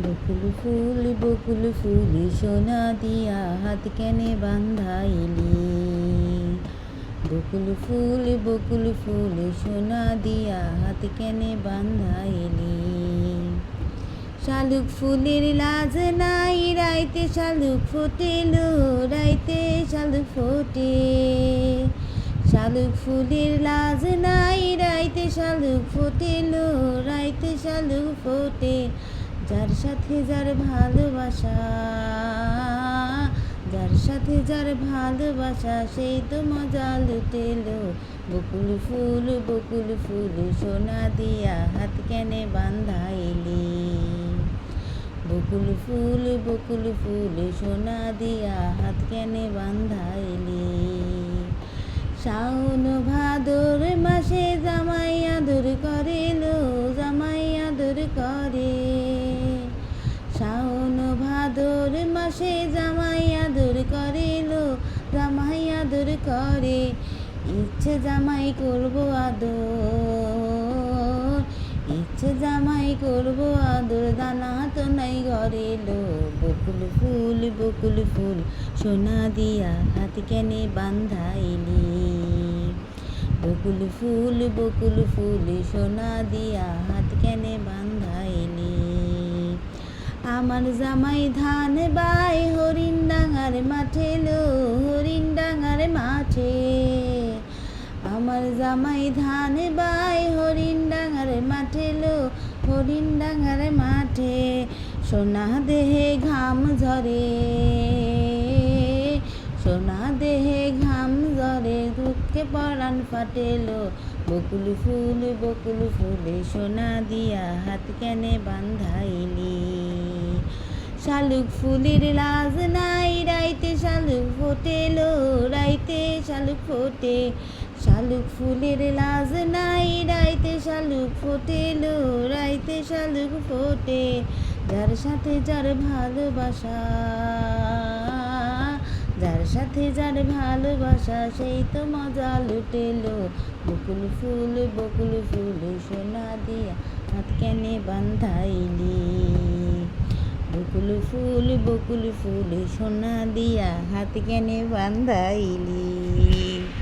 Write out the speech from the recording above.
বকুল ফুল সোনা দিয়া হাত কেনে বান্ধাইলি। বকুল ফুল সোনা দিয়া হাত কেনে বান্ধাইলি। শালুক ফুলের লাজ নাই রাইতে শালুক ফোটেলো, রাইতে শালুক ফোটে। শালুক ফুলের লাজ নাই রাইতে শালুক ফোটেলো, রাইতে শালুক ফোটে। যার সাথে যার ভালোবাসা, যার সাথে যার ভালোবাসা সেই তো মজা লুটেলো। বকুল ফুল সোনা দিয়া হাত কেনে বান্ধাইলি। বকুল ফুল সোনা দিয়া হাত কেনে বান্ধাইলি। শাওন ভাদর মাসে জামাই আদর করেলো, জামাই আদর করে। শাওন ভাদর মাসে জামাই আদর করেলো, জামাই আদর করে। ইচ্ছে জামাই করবো আদর, ইচ্ছে জামাই করবো আদর, দানা তো নাই ঘরেলো। বকুল ফুল সোনা দিয়া হাত কেনে বান্ধাইলি। বকুল ফুল সোনা দিয়া হাত কেনে বান্ধাইলি। আমার জামাই ধান বাই হরিণ ডাঙার মাঠে লো, হরিণ ডাঙার মাঠে। আমার জামাই ধান বাই হরিণ ডাঙার মাঠে লো, হরিণ ডাঙার মাঠে। সোনা দেহে ঘাম ঝরে, সোনা দেহে ঘাম ঝরে, দুঃখে পরাণ ফাটেলো। বকুল ফুল সোনা দিয়া হাত কেনে বান্ধাইলি। শালুক ফুলের লাজ নাই রাইতে শালুক ফোটেলো, রাইতে শালুক ফোটে। শালুক ফুলের লাজ নাই রাইতে শালুক ফোটেলো, রাইতে শালুক ফোটে। যার সাথে যার ভালোবাসা, যার সাথে যার ভালোবাসা সেই তো মজা লুটেলো। বকুল ফুল সোনা দিয়া হাত কেনে বান্ধাইলি। বকুল ফুল সোনা দিয়া হাত কেনে বান্ধাইলি।